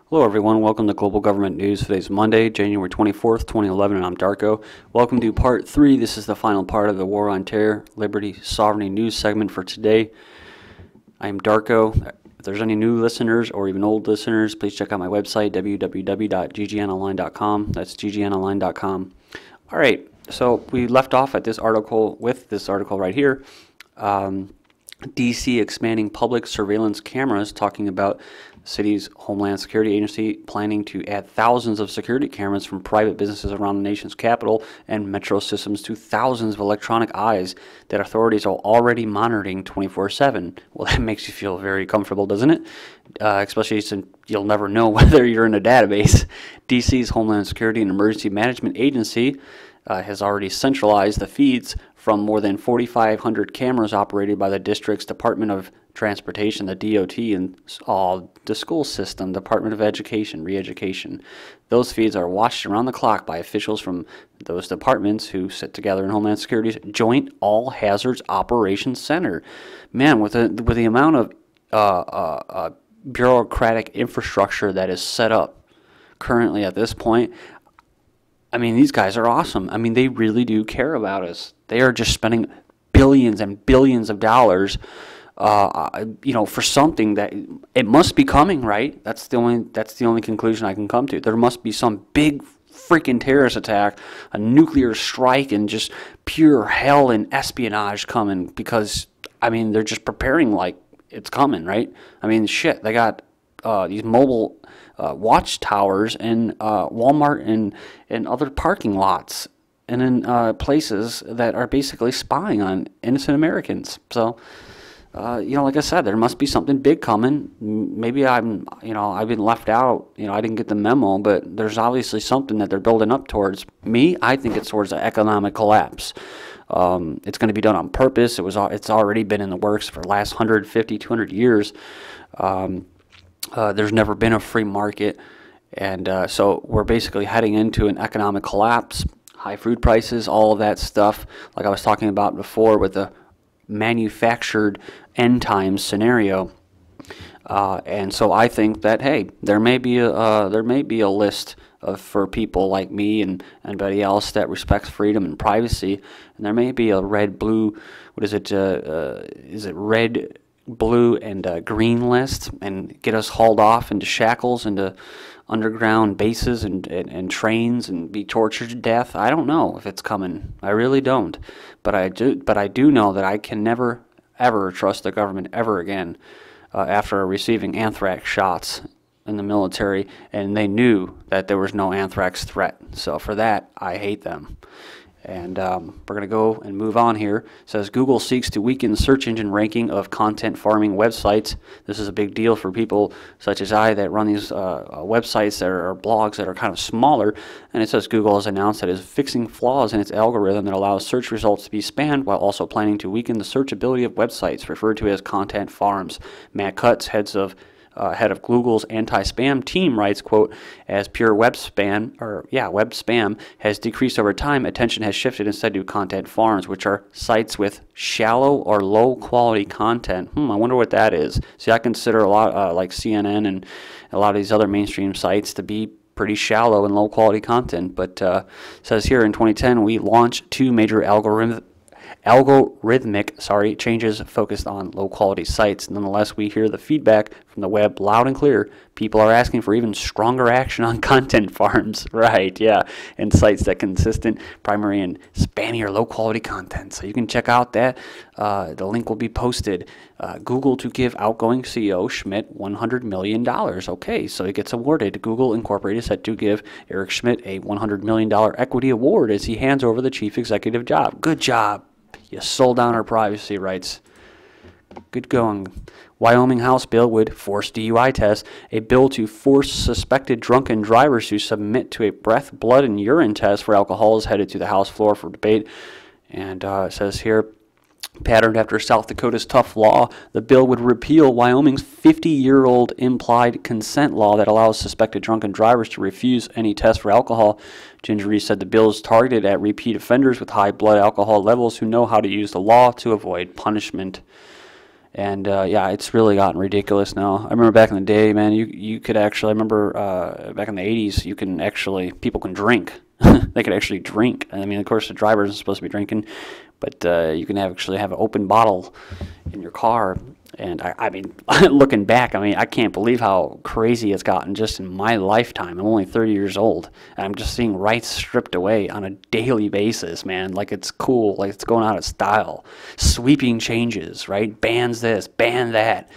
Hello everyone, welcome to Global Government News. Today's Monday, January 24th, 2011, and I'm Darko. Welcome to part 3. This is the final part of the War on Terror, Liberty, Sovereignty news segment for today. I am Darko. If there's any new listeners or even old listeners, please check out my website, www.ggnonline.com. That's ggnonline.com. All right, so we left off at this article with this article right here. DC expanding public surveillance cameras, talking about the city's Homeland Security Agency planning to add thousands of security cameras from private businesses around the nation's capital and metro systems to thousands of electronic eyes that authorities are already monitoring 24/7. Well, that makes you feel very comfortable, doesn't it? Especially since you'll never know whether you're in a database. DC's Homeland Security and Emergency Management Agency has already centralized the feeds from more than 4,500 cameras operated by the district's Department of Transportation, the DOT, and the school system, Department of Education, Re-Education. Those feeds are watched around the clock by officials from those departments who sit together in Homeland Security's Joint All Hazards Operations Center. Man, with the amount of bureaucratic infrastructure that is set up currently at this point, I mean, these guys are awesome. I mean, they really do care about us. They are just spending billions and billions of dollars, for something that it must be coming, right? That's the only conclusion I can come to. There must be some big freaking terrorist attack, a nuclear strike, and just pure hell and espionage coming, because I mean, they're just preparing like it's coming, right? I mean, shit, they got these mobile watchtowers in Walmart and other parking lots and in places that are basically spying on innocent Americans. So, like I said, there must be something big coming. Maybe I've been left out. I didn't get the memo, but there's obviously something that they're building up towards. Me, I think it's towards an economic collapse. It's going to be done on purpose. It's already been in the works for the last 150, 200 years. There's never been a free market, and so we're basically heading into an economic collapse, high food prices, all of that stuff, like I was talking about before with the manufactured end times scenario. And so I think that, hey, there may be a list for people like me and anybody else that respects freedom and privacy, and there may be a red, blue, is it red, blue, and green list, and get us hauled off into shackles, into underground bases and trains, and be tortured to death. I don't know if it's coming. I really don't. But I do know that I can never ever trust the government ever again after receiving anthrax shots in the military, and they knew that there was no anthrax threat. So for that, I hate them. And we're going to go and move on here. It says Google seeks to weaken search engine ranking of content farming websites. This is a big deal for people such as I that run these websites that are blogs that are kind of smaller. And it says Google has announced that it is fixing flaws in its algorithm that allows search results to be spammed, while also planning to weaken the searchability of websites referred to as content farms. Matt Cutts, head of Google's anti-spam team, writes, quote, as pure web spam has decreased over time, attention has shifted instead to content farms, which are sites with shallow or low quality content. I wonder what that is. See, I consider a lot like CNN and a lot of these other mainstream sites to be pretty shallow and low quality content. But it says here in 2010 we launched 2 major algorithmic changes focused on low-quality sites. Nonetheless, we hear the feedback from the web loud and clear. People are asking for even stronger action on content farms. Right, yeah, and sites that consistent primary and spammy or low-quality content. So you can check out that. The link will be posted. Google to give outgoing CEO Schmidt $100 million. Okay, so he gets awarded. Google Incorporated set to give Eric Schmidt a $100 million equity award as he hands over the chief executive job. Good job. You sold down our privacy rights. Good going. Wyoming House bill would force DUI tests. A bill to force suspected drunken drivers to submit to a breath, blood, and urine test for alcohol is headed to the House floor for debate. And it says here, patterned after South Dakota's tough law, the bill would repeal Wyoming's 50-year-old implied consent law that allows suspected drunken drivers to refuse any test for alcohol. Gingery said the bill is targeted at repeat offenders with high blood alcohol levels who know how to use the law to avoid punishment. And yeah, it's really gotten ridiculous now. I remember back in the day, man, you could actually, I remember back in the 80s, people can drink. They could actually drink. I mean, of course, the driver isn't supposed to be drinking, but you can actually have an open bottle in your car. And I mean, looking back, I mean, I can't believe how crazy it's gotten just in my lifetime. I'm only 30 years old, and I'm just seeing rights stripped away on a daily basis, man. Like it's cool, like it's going out of style. Sweeping changes, right? Bans this, ban that.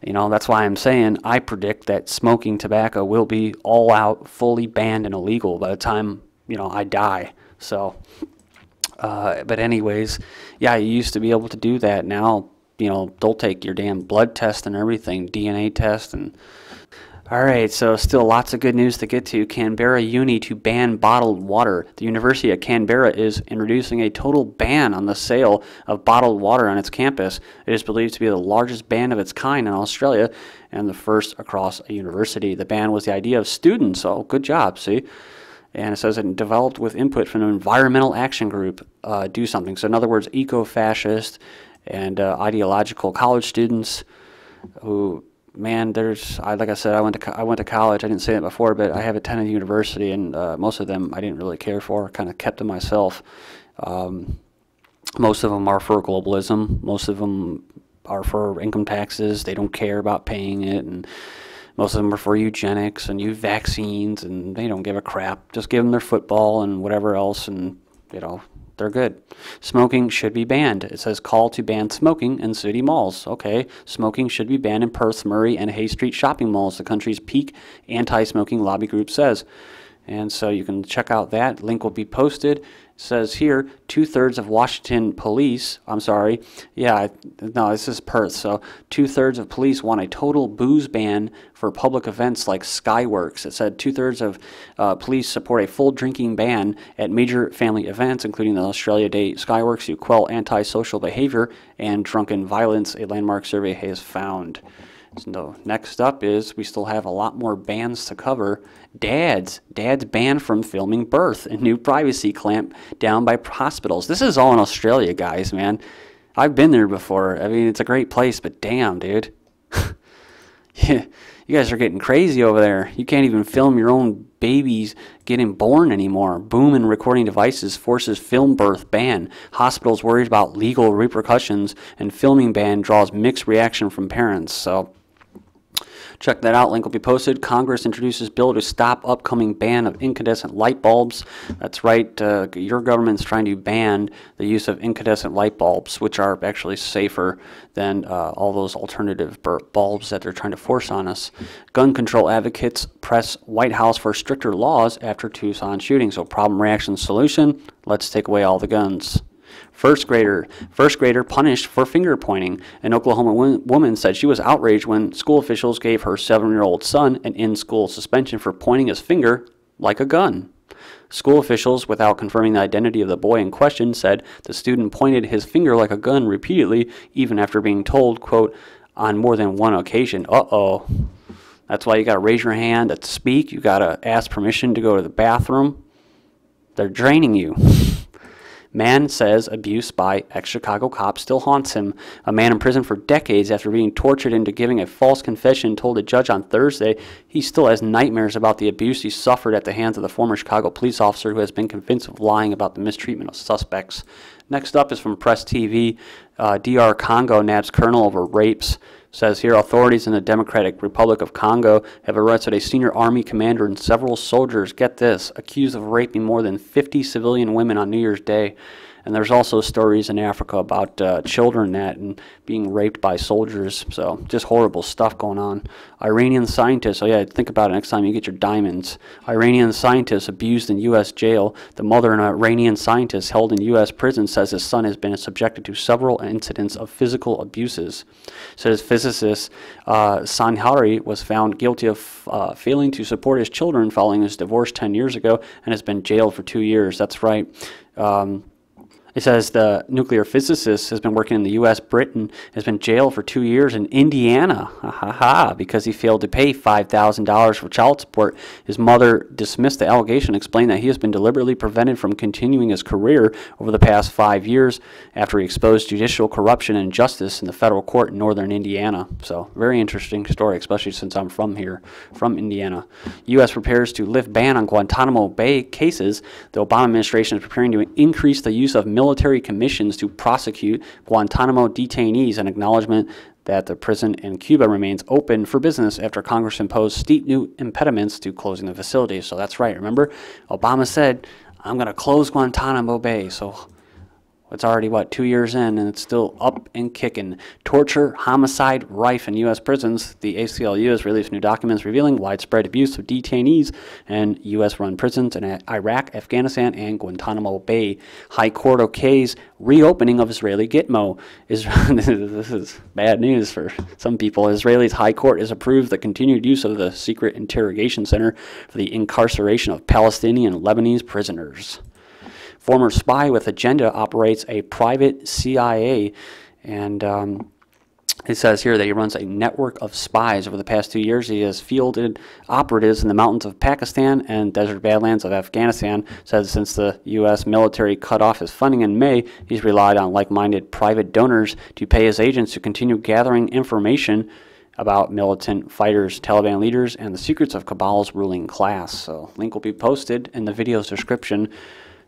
You know, that's why I'm saying I predict that smoking tobacco will be all out, fully banned and illegal by the time, you know, I die. So, but anyways, yeah, you used to be able to do that. Now, you know, they'll take your damn blood test and everything, DNA test. And all right, so still lots of good news to get to. Canberra Uni to ban bottled water. The University of Canberra is introducing a total ban on the sale of bottled water on its campus. It is believed to be the largest ban of its kind in Australia and the first across a university. The ban was the idea of students, so good job, see? And it says it developed with input from an environmental action group, do something. So in other words, eco-fascist and ideological college students who, man, like I said, I went to college. I didn't say it before, but I have attended university, and most of them I didn't really care for. Kind of kept to myself. Most of them are for globalism. Most of them are for income taxes. They don't care about paying it, and most of them are for eugenics and vaccines, and they don't give a crap. Just give them their football and whatever else, and you know, they're good. Smoking should be banned. It says call to ban smoking in city malls. Okay, smoking should be banned in Perth, Murray, and Hay Street shopping malls, the country's peak anti-smoking lobby group says. And so you can check out that. Link will be posted. It says here, 2/3 of Washington police, I'm sorry, yeah, no, this is Perth, so 2/3 of police want a total booze ban for public events like Skyworks. It said 2/3 of police support a full drinking ban at major family events, including the Australia Day Skyworks, to quell antisocial behavior and drunken violence, a landmark survey has found. So next up is we still have a lot more bans to cover. Dads banned from filming birth. A new privacy clamp down by hospitals. This is all in Australia, guys, man. I've been there before. I mean, it's a great place, but damn, dude. Yeah, you guys are getting crazy over there. You can't even film your own babies getting born anymore. Boom in recording devices forces film birth ban. Hospitals worried about legal repercussions, and filming ban draws mixed reaction from parents. So check that out. Link will be posted. Congress introduces bill to stop upcoming ban of incandescent light bulbs. That's right. Your government's trying to ban the use of incandescent light bulbs, which are actually safer than all those alternative bulbs that they're trying to force on us. Gun control advocates press White House for stricter laws after Tucson shooting. So problem, reaction, solution. Let's take away all the guns. First grader punished for finger pointing. An Oklahoma woman said she was outraged when school officials gave her 7-year-old son an in-school suspension for pointing his finger like a gun. School officials, without confirming the identity of the boy in question, said the student pointed his finger like a gun repeatedly, even after being told, quote, on more than one occasion. Uh-oh. That's why you got to raise your hand to speak. You got to ask permission to go to the bathroom. They're draining you. Man says abuse by ex-Chicago cop still haunts him. A man in prison for decades after being tortured into giving a false confession told a judge on Thursday he still has nightmares about the abuse he suffered at the hands of the former Chicago police officer who has been convinced of lying about the mistreatment of suspects. Next up is from Press TV. DR Congo nabs colonel over rapes. Says here, authorities in the Democratic Republic of Congo have arrested a senior army commander and several soldiers, get this, accused of raping more than 50 civilian women on New Year's Day. And there's also stories in Africa about children and being raped by soldiers. So just horrible stuff going on. Iranian scientists, oh yeah, think about it next time you get your diamonds. Iranian scientists abused in U.S. jail. The mother of an Iranian scientist held in U.S. prison says his son has been subjected to several incidents of physical abuses. Says physicist Sanhari was found guilty of failing to support his children following his divorce 10 years ago and has been jailed for 2 years. That's right. It says the nuclear physicist has been working in the U.S. Britain, has been jailed for 2 years in Indiana, because he failed to pay $5,000 for child support. His mother dismissed the allegation, explained that he has been deliberately prevented from continuing his career over the past 5 years after he exposed judicial corruption and injustice in the federal court in northern Indiana. So, very interesting story, especially since I'm from here, from Indiana. U.S. prepares to lift ban on Guantanamo Bay cases. The Obama administration is preparing to increase the use of military commissions to prosecute Guantanamo detainees, an acknowledgement that the prison in Cuba remains open for business after Congress imposed steep new impediments to closing the facility. So that's right. Remember, Obama said, I'm going to close Guantanamo Bay. So it's already, 2 years in, and it's still up and kicking. Torture, homicide, rife in U.S. prisons. The ACLU has released new documents revealing widespread abuse of detainees in U.S.-run prisons in Iraq, Afghanistan, and Guantanamo Bay. High Court okays reopening of Israeli Gitmo. This is bad news for some people. Israel's High Court has approved the continued use of the secret interrogation center for the incarceration of Palestinian and Lebanese prisoners. Former spy with agenda operates a private CIA, and it says here that he runs a network of spies. Over the past 2 years, he has fielded operatives in the mountains of Pakistan and desert badlands of Afghanistan. Says since the U.S. military cut off his funding in May, he's relied on like-minded private donors to pay his agents to continue gathering information about militant fighters, Taliban leaders, and the secrets of Kabal's ruling class. So, link will be posted in the video's description.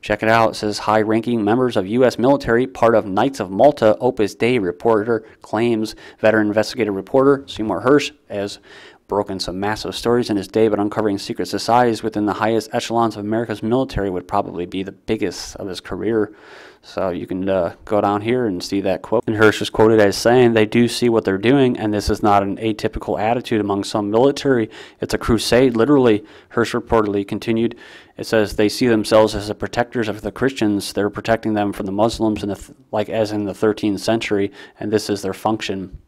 Check it out. It says high-ranking members of U.S. military, part of Knights of Malta, Opus Dei reporter claims. Veteran investigative reporter Seymour Hersh has broken some massive stories in his day, but uncovering secret societies within the highest echelons of America's military would probably be the biggest of his career. So you can go down here and see that quote. And Hersh is quoted as saying, they do see what they're doing, and this is not an atypical attitude among some military. It's a crusade, literally. Hersh reportedly continued. It says they see themselves as the protectors of the Christians. They're protecting them from the Muslims, as in the 13th century, and this is their function.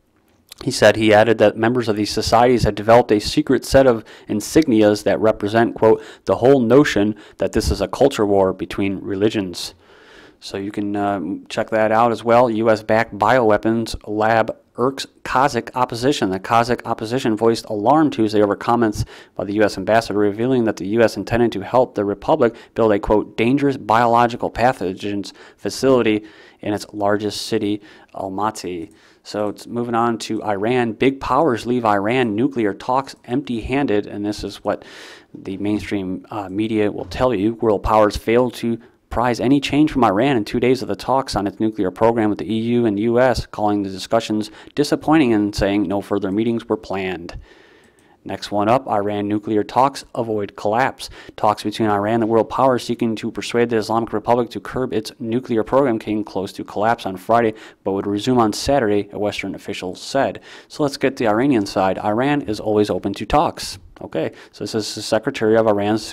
He added that members of these societies had developed a secret set of insignias that represent, quote, the whole notion that this is a culture war between religions. So you can check that out as well. U.S.-backed bioweapons lab irks Kazakh opposition. The Kazakh opposition voiced alarm Tuesday over comments by the U.S. ambassador revealing that the U.S. intended to help the republic build a, quote, dangerous biological pathogens facility in its largest city, Almaty. So it's moving on to Iran. Big powers leave Iran nuclear talks empty-handed, and this is what the mainstream media will tell you. World powers failed to prize any change from Iran in 2 days of the talks on its nuclear program with the EU and U.S., calling the discussions disappointing and saying no further meetings were planned. Next one up, Iran nuclear talks avoid collapse. Talks between Iran and the world powers seeking to persuade the Islamic Republic to curb its nuclear program came close to collapse on Friday, but would resume on Saturday, a Western official said. So let's get the Iranian side. Iran is always open to talks. Okay, so this is the Secretary of Iran's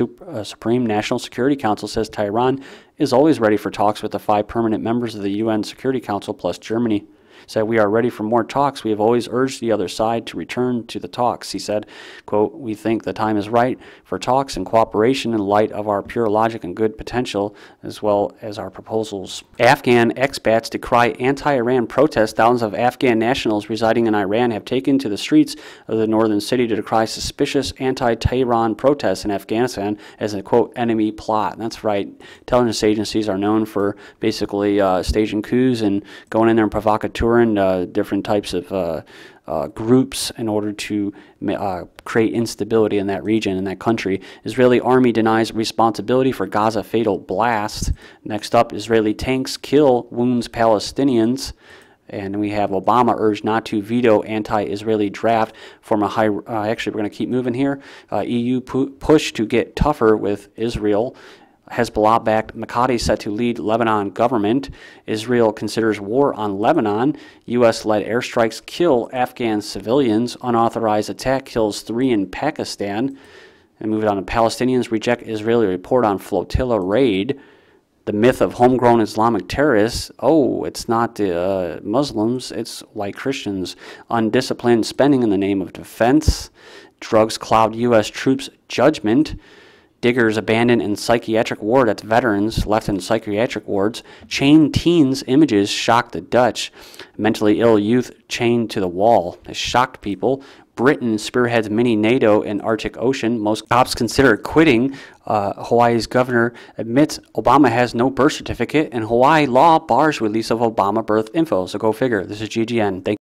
Supreme National Security Council says Tehran is always ready for talks with the 5 permanent members of the UN Security Council plus Germany. Said, we are ready for more talks. We have always urged the other side to return to the talks. He said, quote, we think the time is right for talks and cooperation in light of our pure logic and good potential, as well as our proposals. Afghan expats decry anti-Iran protests. Thousands of Afghan nationals residing in Iran have taken to the streets of the northern city to decry suspicious anti-Tehran protests in Afghanistan as a, quote, enemy plot. And that's right. Intelligence agencies are known for basically staging coups and going in there and provocateuring different types of groups in order to create instability in that region, in that country. Israeli army denies responsibility for Gaza fatal blast. Next up, Israeli tanks kill, wounds Palestinians. And we have Obama urged not to veto anti-Israeli draft from a high... actually, we're going to keep moving here. EU push to get tougher with Israel. Hezbollah-backed Makati set to lead Lebanon government. Israel considers war on Lebanon. U.S.-led airstrikes kill Afghan civilians. Unauthorized attack kills 3 in Pakistan. And moving on to Palestinians reject Israeli report on flotilla raid. The myth of homegrown Islamic terrorists. Oh, it's not the Muslims, it's white Christians. Undisciplined spending in the name of defense. Drugs cloud U.S. troops' judgment. Diggers abandoned in psychiatric ward. That's veterans left in psychiatric wards. Chained teens images shocked the Dutch. Mentally ill youth chained to the wall. It shocked people. Britain spearheads mini NATO in Arctic Ocean. Most cops consider quitting. Hawaii's governor admits Obama has no birth certificate. And Hawaii law bars release of Obama birth info. So go figure. This is GGN. Thank you.